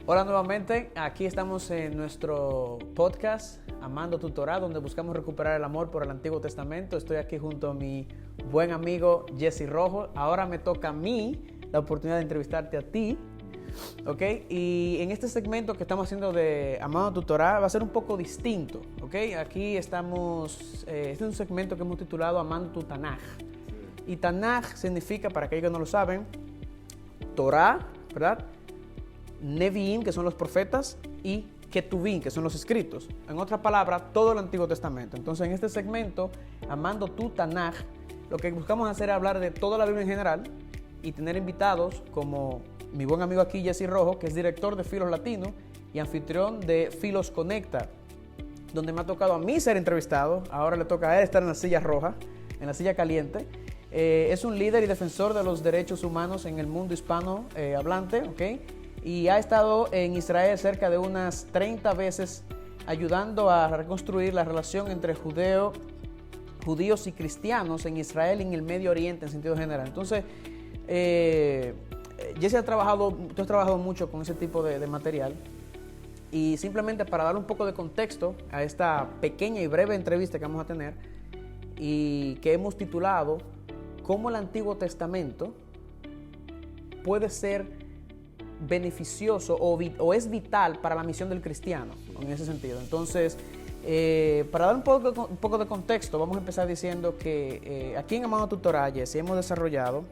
Hola nuevamente, aquí estamos en nuestro podcast Amando tu Torá, donde buscamos recuperar el amor por el Antiguo Testamento. Estoy aquí junto a mi buen amigo Jesse Rojo. Ahora me toca a mí la oportunidad de entrevistarte a ti, ¿ok? Y en este segmento que estamos haciendo de Amando tu Torá va a ser un poco distinto, ¿ok? Aquí estamos, este es un segmento que hemos titulado Amando tu Tanaj. Y Tanaj significa, para aquellos que no lo saben, Torá, ¿verdad? Nevi'im, que son los profetas, y Ketuvim, que son los escritos. En otras palabras, todo el Antiguo Testamento. Entonces, en este segmento, Amando tu Tanaj, lo que buscamos hacer es hablar de toda la Biblia en general y tener invitados como mi buen amigo aquí, Jesse Rojo, que es director de Filos Latino y anfitrión de Filos Conecta, donde me ha tocado a mí ser entrevistado. Ahora le toca a él estar en la silla roja, en la silla caliente. Es un líder y defensor de los derechos humanos en el mundo hispano hablante, ¿ok? Y ha estado en Israel cerca de unas 30 veces ayudando a reconstruir la relación entre judíos y cristianos en Israel y en el Medio Oriente en sentido general. Entonces, Jesse tú has trabajado mucho con ese tipo de material, y simplemente para dar un poco de contexto a esta pequeña y breve entrevista que vamos a tener y que hemos titulado ¿Cómo el Antiguo Testamento puede ser beneficioso o es vital para la misión del cristiano, en ese sentido? Entonces, para dar un poco de contexto, vamos a empezar diciendo que aquí en Amando tu Torá, Jesse, hemos desarrollado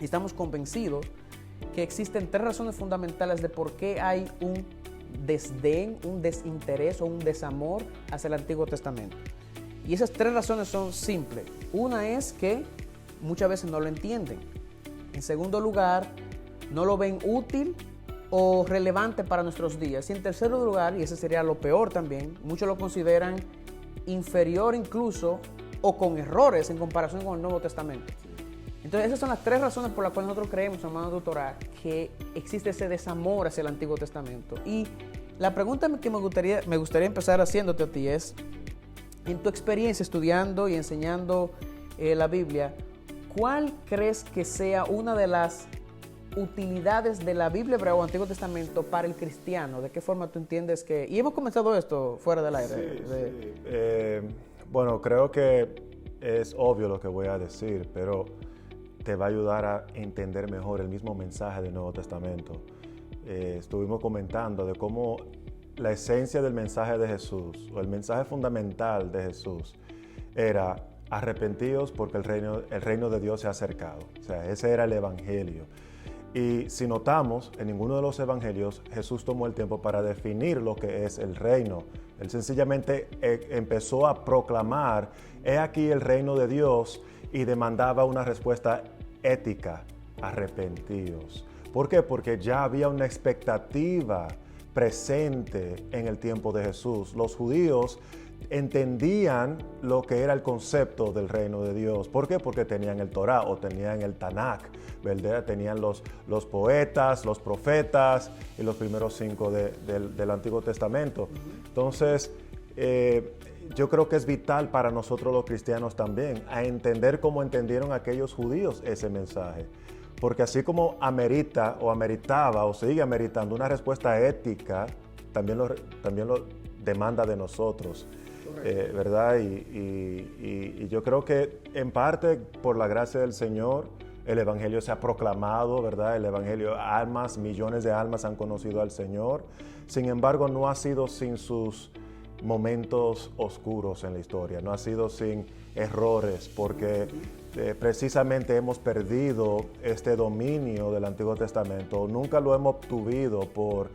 y estamos convencidos que existen tres razones fundamentales de por qué hay un desdén, un desinterés o un desamor hacia el Antiguo Testamento. Y esas tres razones son simples. Una es que muchas veces no lo entienden. En segundo lugar, no lo ven útil o relevante para nuestros días. Y en tercer lugar, y ese sería lo peor también, muchos lo consideran inferior incluso o con errores en comparación con el Nuevo Testamento. Entonces, esas son las tres razones por las cuales nosotros creemos, Amando tu Torá, que existe ese desamor hacia el Antiguo Testamento. Y la pregunta que me gustaría empezar haciéndote a ti es, en tu experiencia estudiando y enseñando la Biblia, ¿cuál crees que sea una de las utilidades de la Biblia hebrea o Antiguo Testamento para el cristiano? ¿De qué forma tú entiendes que...? Y hemos comenzado esto fuera del aire. Sí. Bueno, creo que es obvio lo que voy a decir, pero te va a ayudar a entender mejor el mismo mensaje del Nuevo Testamento. Estuvimos comentando de cómo la esencia del mensaje de Jesús, o el mensaje fundamental de Jesús, era arrepentidos porque el reino de Dios se ha acercado. O sea, ese era el evangelio. Y si notamos, en ninguno de los evangelios Jesús tomó el tiempo para definir lo que es el reino. Él sencillamente empezó a proclamar, he aquí el reino de Dios, y demandaba una respuesta ética, arrepentidos. ¿Por qué? Porque ya había una expectativa presente en el tiempo de Jesús. Los judíos entendían lo que era el concepto del reino de Dios. ¿Por qué? Porque tenían el Torá o tenían el Tanaj, ¿verdad? Tenían los poetas, los profetas y los primeros 5 del Antiguo Testamento. Entonces, yo creo que es vital para nosotros los cristianos también a entender cómo entendieron aquellos judíos ese mensaje. Porque así como amerita o ameritaba o sigue ameritando una respuesta ética, también lo demanda de nosotros. ¿Verdad? Y yo creo que en parte por la gracia del Señor el Evangelio se ha proclamado, ¿verdad? El Evangelio, millones de almas han conocido al Señor. Sin embargo, no ha sido sin sus momentos oscuros en la historia, no ha sido sin errores, porque precisamente hemos perdido este dominio del Antiguo Testamento, nunca lo hemos obtenido por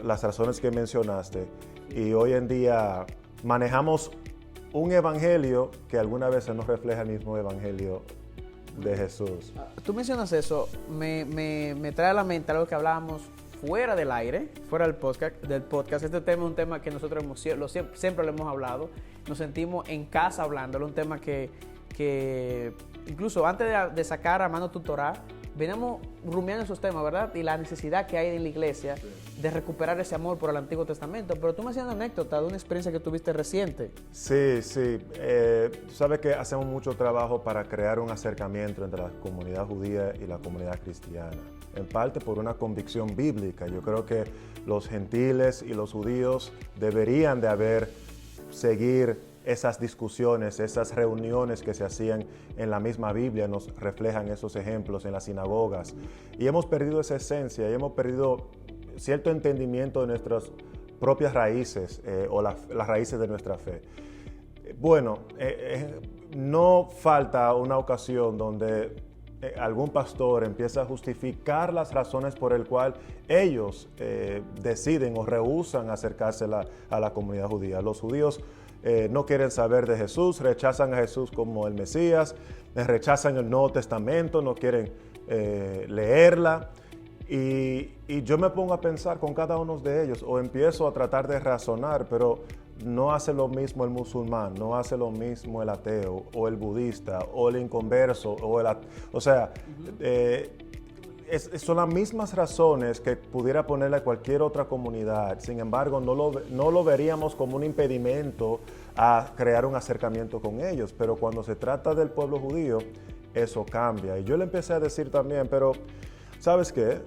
las razones que mencionaste, y hoy en día manejamos un evangelio que algunas veces no refleja el mismo evangelio de Jesús. Tú mencionas eso, me trae a la mente algo que hablábamos fuera del aire, fuera del podcast. Este tema es un tema que nosotros siempre lo hemos hablado, nos sentimos en casa hablándolo, un tema que incluso antes de sacar Amando tu Torá, veníamos rumiando esos temas, ¿verdad? Y la necesidad que hay en la iglesia de recuperar ese amor por el Antiguo Testamento. Pero tú me hacías una anécdota de una experiencia que tuviste reciente. Sí. Sabes que hacemos mucho trabajo para crear un acercamiento entre la comunidad judía y la comunidad cristiana. en parte por una convicción bíblica. Yo creo que los gentiles y los judíos deberían de seguir esas discusiones, esas reuniones que se hacían en la misma Biblia, nos reflejan esos ejemplos en las sinagogas. Y hemos perdido esa esencia y hemos perdido cierto entendimiento de nuestras propias raíces o las raíces de nuestra fe. Bueno, no falta una ocasión donde algún pastor empieza a justificar las razones por el cual ellos deciden o rehúsan acercarse a la comunidad judía. Los judíos no quieren saber de Jesús, rechazan a Jesús como el Mesías, rechazan el Nuevo Testamento, no quieren leerla. Y yo me pongo a pensar con cada uno de ellos o empiezo a tratar de razonar, pero no hace lo mismo el musulmán, no hace lo mismo el ateo o el budista o el inconverso. Son las mismas razones que pudiera ponerle a cualquier otra comunidad. Sin embargo, no lo veríamos como un impedimento a crear un acercamiento con ellos. Pero cuando se trata del pueblo judío, eso cambia. Y yo le empecé a decir también, pero ¿sabes qué?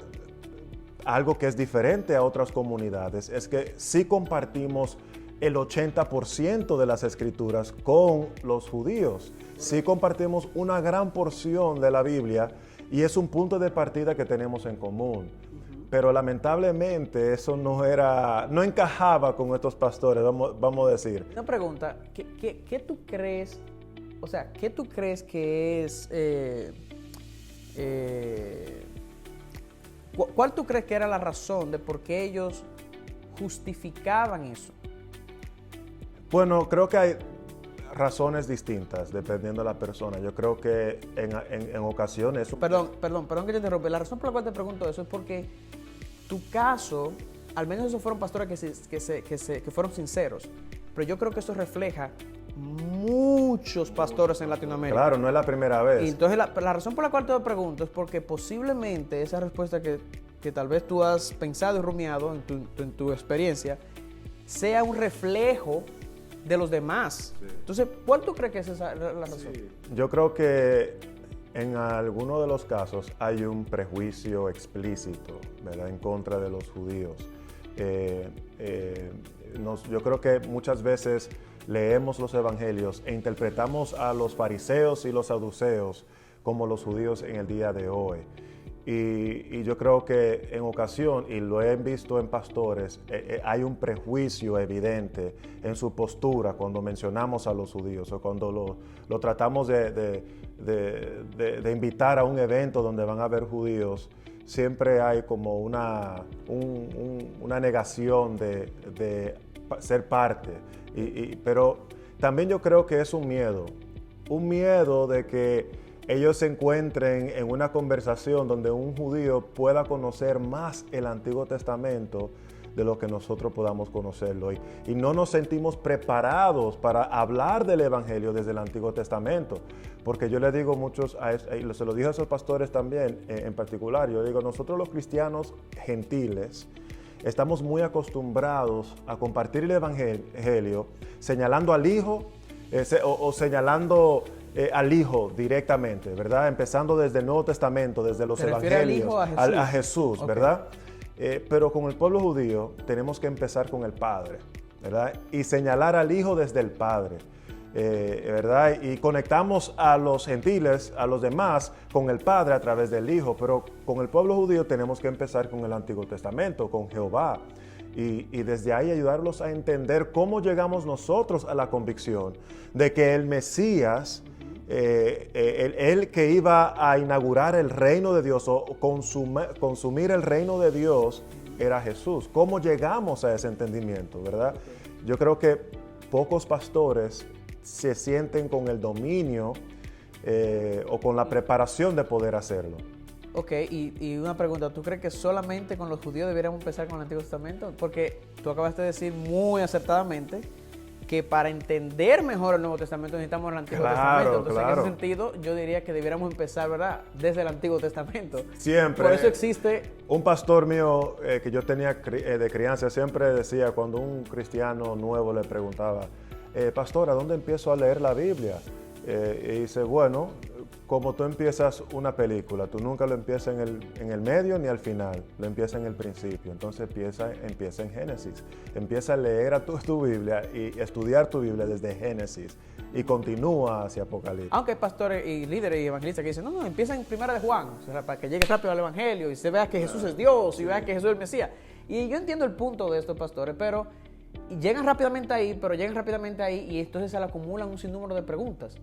Algo que es diferente a otras comunidades es que sí compartimos el 80% de las escrituras con los judíos. Sí compartimos una gran porción de la Biblia y es un punto de partida que tenemos en común. Pero lamentablemente eso no encajaba con estos pastores, vamos a decir. Una pregunta, ¿qué tú crees? O sea, ¿qué tú crees que es... ¿Cuál tú crees que era la razón de por qué ellos justificaban eso? Bueno, creo que hay razones distintas dependiendo de la persona. Yo creo que en ocasiones... Perdón que te interrumpa. La razón por la cual te pregunto eso es porque tu caso, al menos esos fueron pastores que fueron sinceros, pero yo creo que eso refleja muchos pastores en Latinoamérica. Claro, no es la primera vez. Y entonces la razón por la cual te lo pregunto es porque posiblemente esa respuesta que tal vez tú has pensado y rumiado en tu experiencia sea un reflejo de los demás. Sí. Entonces, ¿cuál tú crees que es la razón? Sí. Yo creo que en algunos de los casos hay un prejuicio explícito, ¿verdad?, en contra de los judíos. Yo creo que muchas veces leemos los evangelios e interpretamos a los fariseos y los saduceos como los judíos en el día de hoy. Y yo creo que en ocasión, y lo he visto en pastores, hay un prejuicio evidente en su postura cuando mencionamos a los judíos o cuando lo tratamos de invitar a un evento donde van a haber judíos. Siempre hay como una negación de ser parte. Pero también yo creo que es un miedo de que ellos se encuentren en una conversación donde un judío pueda conocer más el Antiguo Testamento de lo que nosotros podamos conocerlo. Y no nos sentimos preparados para hablar del Evangelio desde el Antiguo Testamento. Porque yo les digo muchos, y se lo dije a esos pastores también en particular, yo digo, nosotros los cristianos gentiles estamos muy acostumbrados a compartir el Evangelio señalando al Hijo o señalando al Hijo directamente, ¿verdad? Empezando desde el Nuevo Testamento, desde los Evangelios, a Jesús, okay, ¿verdad? Pero con el pueblo judío tenemos que empezar con el Padre, ¿verdad? Y señalar al Hijo desde el Padre, ¿verdad? Y conectamos a los gentiles, a los demás, con el Padre a través del Hijo, pero con el pueblo judío tenemos que empezar con el Antiguo Testamento, con Jehová. Y desde ahí ayudarlos a entender cómo llegamos nosotros a la convicción de que el Mesías, el que iba a inaugurar el reino de Dios o consumir el reino de Dios, era Jesús. ¿Cómo llegamos a ese entendimiento, verdad? Yo creo que pocos pastores se sienten con el dominio o con la preparación de poder hacerlo. Ok, y una pregunta, ¿tú crees que solamente con los judíos deberíamos empezar con el Antiguo Testamento? Porque tú acabaste de decir muy acertadamente que para entender mejor el Nuevo Testamento necesitamos el Antiguo Testamento. Entonces, en ese sentido, yo diría que debiéramos empezar, ¿verdad?, desde el Antiguo Testamento. Siempre. Por eso existe... Un pastor mío que yo tenía de crianza siempre decía, cuando un cristiano nuevo le preguntaba, pastor, ¿a dónde empiezo a leer la Biblia? Y dice, bueno, como tú empiezas una película, tú nunca lo empiezas en el medio ni al final, lo empiezas en el principio. Entonces empieza en Génesis. Empieza a leer tu Biblia y estudiar tu Biblia desde Génesis y continúa hacia Apocalipsis. Aunque hay pastores y líderes y evangelistas que dicen, no, empieza en Primera de Juan, o sea, para que llegue rápido al Evangelio y se vea que Jesús es Dios y vea que Jesús es el Mesías. Y yo entiendo el punto de estos pastores, pero llegan rápidamente ahí y entonces se le acumulan un sinnúmero de preguntas.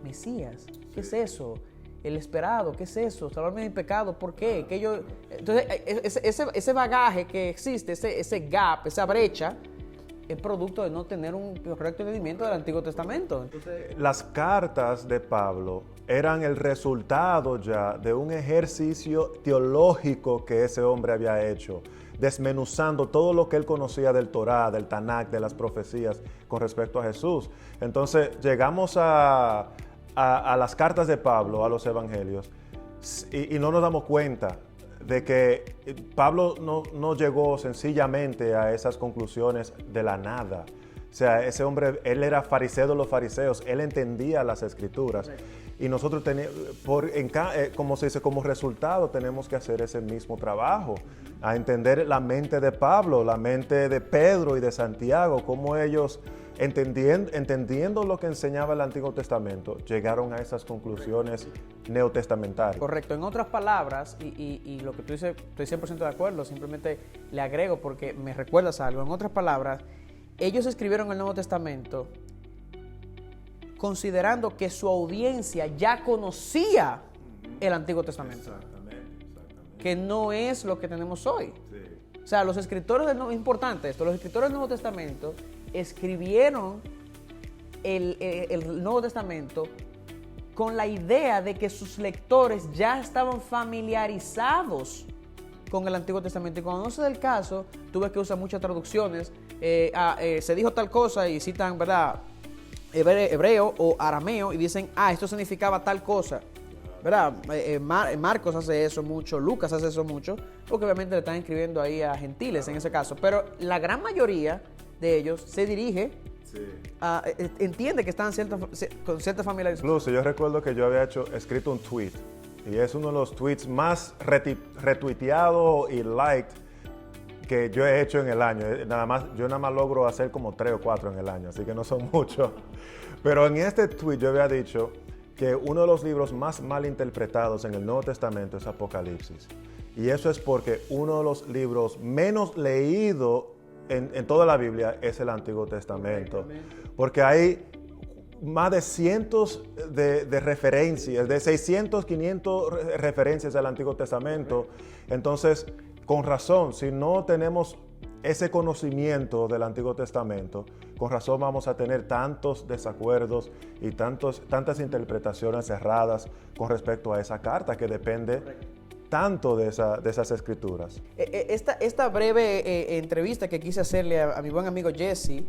Mesías, ¿qué es eso? El esperado, ¿qué es eso? Salvarme de mi pecado, ¿por qué? Entonces, ese bagaje que existe, ese gap, esa brecha, es producto de no tener un correcto entendimiento del Antiguo Testamento. Entonces, las cartas de Pablo eran el resultado ya de un ejercicio teológico que ese hombre había hecho, desmenuzando todo lo que él conocía del Torá, del Tanakh, de las profecías con respecto a Jesús. Entonces llegamos a las cartas de Pablo, a los evangelios, y no nos damos cuenta de que Pablo no llegó sencillamente a esas conclusiones de la nada. O sea, ese hombre, él era fariseo de los fariseos, él entendía las escrituras. Y nosotros, como se dice, como resultado tenemos que hacer ese mismo trabajo, a entender la mente de Pablo, la mente de Pedro y de Santiago, cómo ellos, entendiendo lo que enseñaba el Antiguo Testamento, llegaron a esas conclusiones neotestamentarias. Correcto. En otras palabras, y lo que tú dices, estoy 100% de acuerdo, simplemente le agrego porque me recuerdas algo. En otras palabras, ellos escribieron el Nuevo Testamento considerando que su audiencia ya conocía el Antiguo Testamento. Exactamente. Que no es lo que tenemos hoy. Sí. O sea, los escritores del Nuevo, es importante esto, los escritores del Nuevo Testamento escribieron el Nuevo Testamento con la idea de que sus lectores ya estaban familiarizados con el Antiguo Testamento. Y cuando no se da el caso, tuve que usar muchas traducciones. Se dijo tal cosa y citan, ¿verdad?, hebreo o arameo y dicen, esto significaba tal cosa, ¿verdad? Marcos hace eso mucho, Lucas hace eso mucho, porque obviamente le están escribiendo ahí a gentiles en ese caso, pero la gran mayoría de ellos se dirige, entiende que están con cierta familiaridad. Incluso yo recuerdo que yo había escrito un tweet, y es uno de los tweets más retuiteados y liked que yo he hecho en el año. Yo nada más logro hacer como 3 o 4 en el año, así que no son muchos. Pero en este tweet yo había dicho que uno de los libros más mal interpretados en el Nuevo Testamento es Apocalipsis. Y eso es porque uno de los libros menos leídos en toda la Biblia es el Antiguo Testamento. Porque hay más de cientos de referencias, de 600, 500 referencias al Antiguo Testamento. Entonces, con razón, si no tenemos ese conocimiento del Antiguo Testamento, con razón vamos a tener tantos desacuerdos y tantas interpretaciones erradas con respecto a esa carta que depende tanto de esas escrituras. Esta breve entrevista que quise hacerle a mi buen amigo Jesse,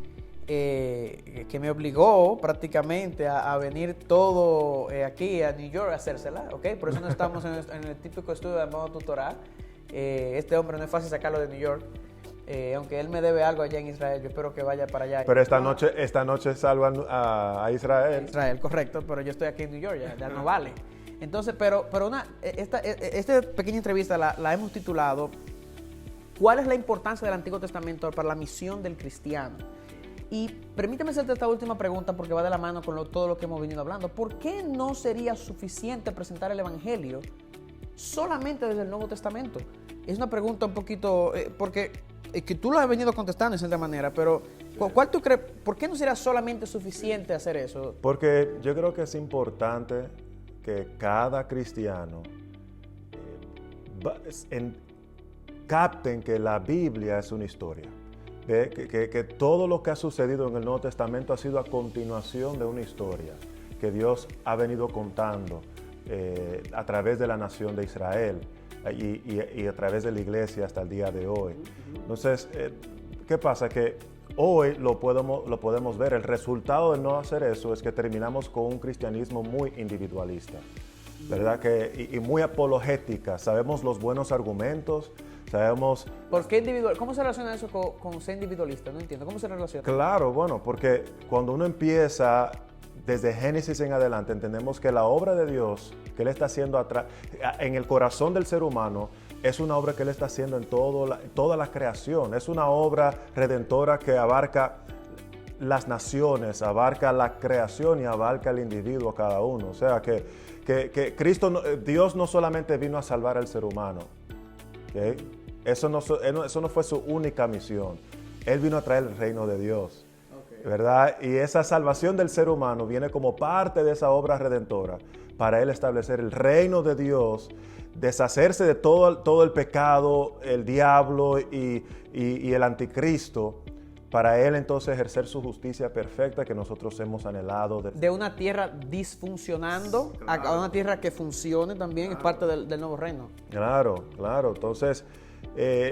que me obligó prácticamente a venir todo aquí a New York a hacérsela, ¿ok? Por eso no estamos en el típico estudio de modo tutoral. Este hombre no es fácil sacarlo de New York, aunque él me debe algo allá en Israel. Yo espero que vaya para allá. Pero esta noche salvan a Israel. Israel, correcto, pero yo estoy aquí en New York, ya no vale. Entonces, pero esta pequeña entrevista la hemos titulado ¿Cuál es la importancia del Antiguo Testamento para la misión del cristiano? Y permítame hacerte esta última pregunta porque va de la mano con todo lo que hemos venido hablando. ¿Por qué no sería suficiente presentar el Evangelio solamente desde el Nuevo Testamento? Es una pregunta un poquito, porque que tú lo has venido contestando de cierta manera, pero ¿cuál tú crees? ¿Por qué no sería solamente suficiente hacer eso? Porque yo creo que es importante que cada cristiano capten que la Biblia es una historia. Que todo lo que ha sucedido en el Nuevo Testamento ha sido a continuación de una historia que Dios ha venido contando a través de la nación de Israel y a través de la iglesia hasta el día de hoy. Entonces, ¿qué pasa? Que hoy lo podemos ver. El resultado de no hacer eso es que terminamos con un cristianismo muy individualista, ¿verdad? Y muy apologética. Sabemos los buenos argumentos, sabemos... ¿Por qué individual? ¿Cómo se relaciona eso con ser individualista? No entiendo. ¿Cómo se relaciona? Claro, bueno, porque cuando uno empieza desde Génesis en adelante, entendemos que la obra de Dios que Él está haciendo en el corazón del ser humano es una obra que Él está haciendo en toda la creación. Es una obra redentora que abarca las naciones, abarca la creación y abarca el individuo cada uno. O sea que Dios no solamente vino a salvar al ser humano, ¿okay? Eso no fue su única misión. Él vino a traer el reino de Dios. ¿Verdad? Y esa salvación del ser humano viene como parte de esa obra redentora para Él establecer el reino de Dios, deshacerse de todo el pecado, el diablo y el anticristo, para Él entonces ejercer su justicia perfecta que nosotros hemos anhelado. De una tierra disfuncionando a una tierra que funcione también, es parte del nuevo reino. Claro. Entonces,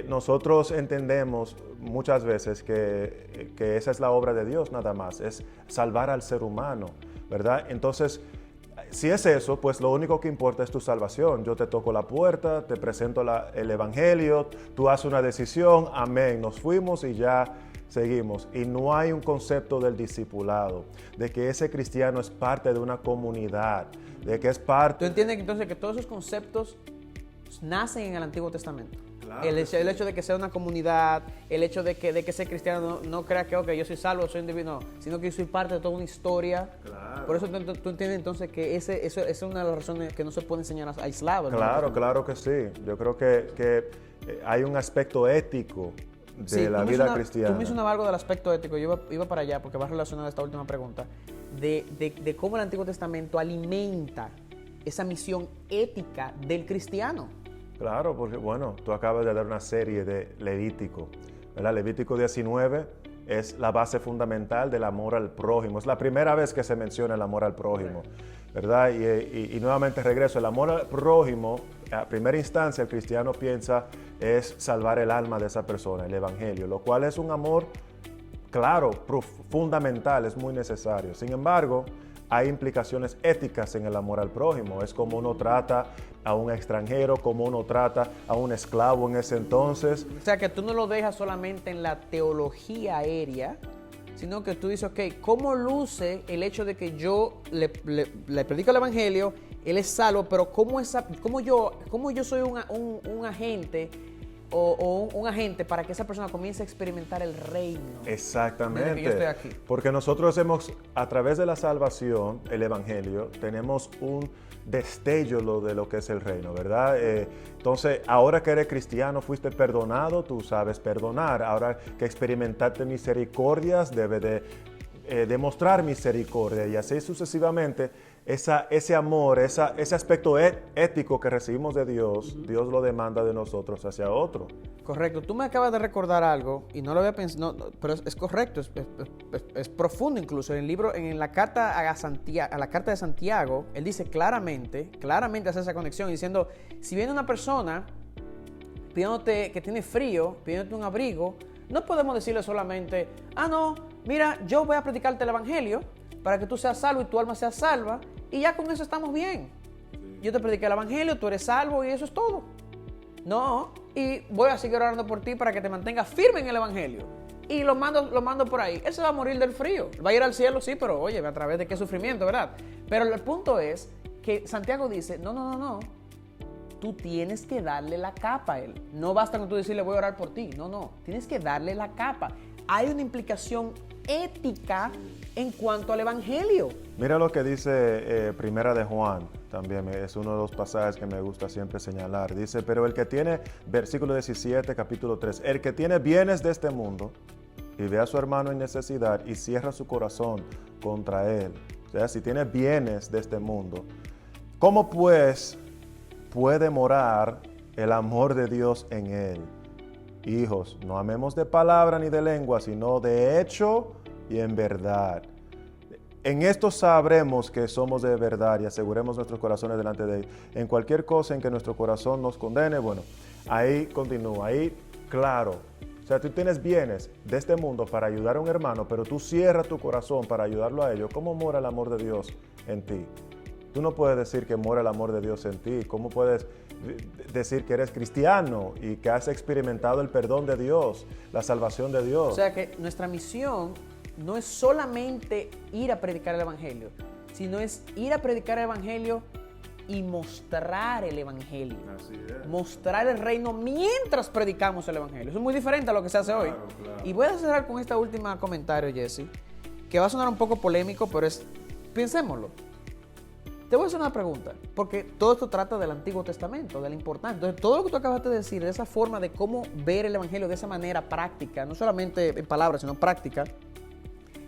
nosotros entendemos muchas veces que esa es la obra de Dios nada más, es salvar al ser humano, ¿verdad? Entonces, si es eso, pues lo único que importa es tu salvación. Yo te toco la puerta, te presento el Evangelio, tú haces una decisión, amén, nos fuimos y ya seguimos. Y no hay un concepto del discipulado, de que ese cristiano es parte de una comunidad, de que es parte... ¿Tú entiendes entonces que todos esos conceptos nacen en el Antiguo Testamento? Claro, el hecho de que sea una comunidad, el hecho de que ser cristiano no crea que okay, yo soy salvo, soy individuo, no, sino que yo soy parte de toda una historia. Claro. Por eso tú entiendes entonces que eso es una de las razones que no se puede enseñar aislado. Claro que sí. Yo creo que hay un aspecto ético de la vida cristiana. Tú mencionabas algo del aspecto ético, yo iba para allá porque va relacionado a esta última pregunta, de cómo el Antiguo Testamento alimenta esa misión ética del cristiano. Claro, porque bueno, tú acabas de dar una serie de Levítico, ¿verdad? Levítico 19 es la base fundamental del amor al prójimo. Es la primera vez que se menciona el amor al prójimo, ¿verdad? Y nuevamente regreso, el amor al prójimo, a primera instancia el cristiano piensa es salvar el alma de esa persona, el evangelio, lo cual es un amor, claro, fundamental, es muy necesario. Sin embargo, hay implicaciones éticas en el amor al prójimo. Es como uno trata a un extranjero, como uno trata a un esclavo en ese entonces. O sea, que tú no lo dejas solamente en la teología aérea, sino que tú dices, ok, ¿cómo luce el hecho de que yo le predico el evangelio, él es salvo, pero cómo yo soy un agente o un agente para que esa persona comience a experimentar el reino? Exactamente. Desde que yo estoy aquí. Porque nosotros a través de la salvación, el evangelio, tenemos un destello de lo que es el reino, ¿verdad? Entonces, ahora que eres cristiano, fuiste perdonado, tú sabes perdonar. Ahora que experimentaste misericordias, debes de demostrar misericordia y así sucesivamente. Ese amor, ese aspecto ético que recibimos de Dios, Dios lo demanda de nosotros hacia otro. Correcto. Tú me acabas de recordar algo y no lo había pensado, pero es correcto, es profundo incluso. En el libro, en la carta a la carta de Santiago, él dice claramente hace esa conexión diciendo, si viene una persona pidiéndote que tiene frío, pidiéndote un abrigo, no podemos decirle solamente, no, mira, yo voy a predicarte el evangelio para que tú seas salvo y tu alma sea salva, y ya con eso estamos bien. Yo te prediqué el evangelio, tú eres salvo y eso es todo. No, y voy a seguir orando por ti para que te mantengas firme en el evangelio. Y lo mando por ahí. Él se va a morir del frío. Va a ir al cielo, sí, pero oye, a través de qué sufrimiento, ¿verdad? Pero el punto es que Santiago dice, no. Tú tienes que darle la capa a él. No basta con tú decirle voy a orar por ti. No. Tienes que darle la capa. Hay una implicación ética en cuanto al evangelio. Mira lo que dice Primera de Juan, también es uno de los pasajes que me gusta siempre señalar. Dice, pero el que tiene, versículo 17, capítulo 3, el que tiene bienes de este mundo y ve a su hermano en necesidad y cierra su corazón contra él. O sea, si tiene bienes de este mundo, ¿cómo pues puede morar el amor de Dios en él? Hijos, no amemos de palabra ni de lengua, sino de hecho y en verdad. En esto sabremos que somos de verdad y aseguremos nuestros corazones delante de él. En cualquier cosa en que nuestro corazón nos condene, bueno, ahí continúa, ahí claro. O sea, tú tienes bienes de este mundo para ayudar a un hermano, pero tú cierras tu corazón para ayudarlo a ellos. ¿Cómo mora el amor de Dios en ti? Tú no puedes decir que mora el amor de Dios en ti. ¿Cómo puedes decir que eres cristiano y que has experimentado el perdón de Dios, la salvación de Dios? O sea que nuestra misión no es solamente ir a predicar el evangelio, sino es ir a predicar el Evangelio y mostrar el Evangelio. Así es. Mostrar el reino mientras predicamos el Evangelio. Eso es muy diferente a lo que se hace hoy. Claro. Y voy a cerrar con esta última comentario, Jesse, que va a sonar un poco polémico, pero pensémoslo. Te voy a hacer una pregunta, porque todo esto trata del Antiguo Testamento, de la importancia. Entonces, todo lo que tú acabaste de decir, de esa forma de cómo ver el Evangelio de esa manera práctica, no solamente en palabras, sino práctica,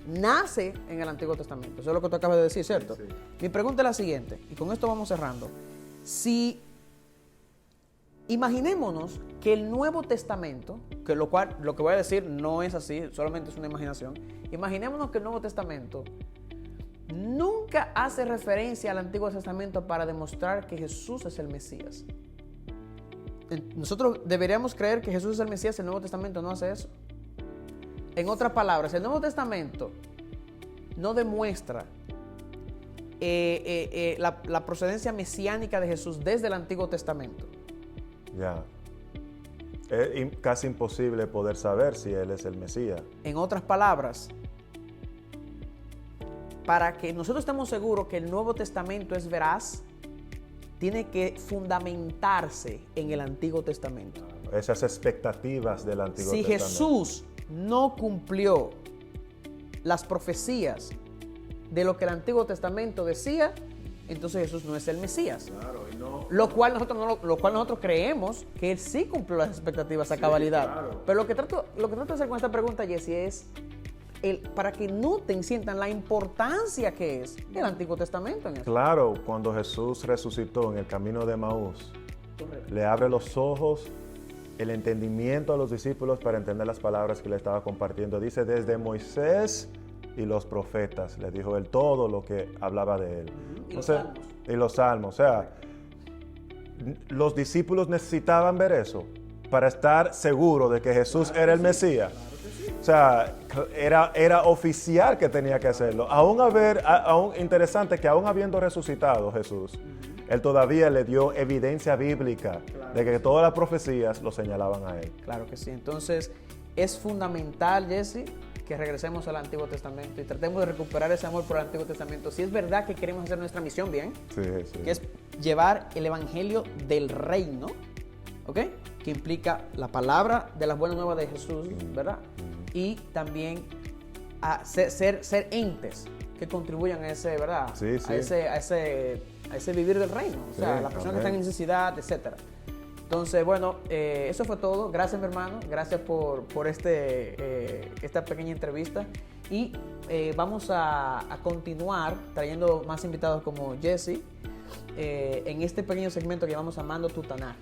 nace en el Antiguo Testamento. Eso es lo que tú acabas de decir, ¿cierto? Sí. Mi pregunta es la siguiente, y con esto vamos cerrando. Si imaginémonos que el Nuevo Testamento, que lo que voy a decir no es así, solamente es una imaginación. Imaginémonos que el Nuevo Testamento nunca hace referencia al Antiguo Testamento para demostrar que Jesús es el Mesías. Nosotros deberíamos creer que Jesús es el Mesías. El Nuevo Testamento no hace eso. En otras palabras, el Nuevo Testamento no demuestra la procedencia mesiánica de Jesús desde el Antiguo Testamento. Ya. Es casi imposible poder saber si Él es el Mesías. En otras palabras, para que nosotros estemos seguros que el Nuevo Testamento es veraz, tiene que fundamentarse en el Antiguo Testamento. Esas expectativas del Antiguo Si Testamento. Jesús no cumplió las profecías de lo que el Antiguo Testamento decía, entonces Jesús no es el Mesías. Claro, y no. Lo cual nosotros creemos que Él sí cumplió las expectativas a cabalidad. Claro. Pero lo que trato de hacer con esta pregunta, Jesse, es para que noten, sientan la importancia que es el Antiguo Testamento en eso. Claro, cuando Jesús resucitó en el camino de Maús, Correcto. le abre los ojos, el entendimiento a los discípulos para entender las palabras que le estaba compartiendo. Dice, desde Moisés y los profetas, le dijo él todo lo que hablaba de él. Y los salmos. Y los salmos. O sea, los discípulos necesitaban ver eso para estar seguros de que Jesús era el Mesías. O sea, era oficial que tenía que hacerlo. Aún interesante que aún habiendo resucitado Jesús, Él todavía le dio evidencia bíblica de que todas las profecías lo señalaban a Él. Claro que sí. Entonces, es fundamental, Jesse, que regresemos al Antiguo Testamento y tratemos de recuperar ese amor por el Antiguo Testamento. Si es verdad que queremos hacer nuestra misión bien, Sí, sí. que es llevar el Evangelio del reino, ¿ok? Que implica la palabra de las buenas nuevas de Jesús, ¿verdad? Y también a ser entes que contribuyan a ese, ¿verdad? Sí, sí. A ese vivir del reino. O sea, Sí, la persona que amén. está en necesidad, etcétera. Entonces, bueno, eso fue todo. Gracias, mi hermano. Gracias por esta pequeña entrevista. Y vamos a continuar trayendo más invitados como Jesse en este pequeño segmento que llamamos Amando tu Tanaj.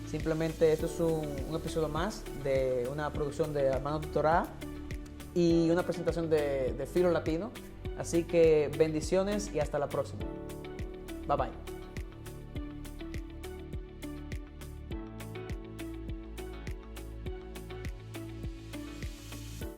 Simplemente esto es un episodio más de una producción de Amando tu Torah y una presentación de Filo Latino. Así que bendiciones y hasta la próxima. Bye bye.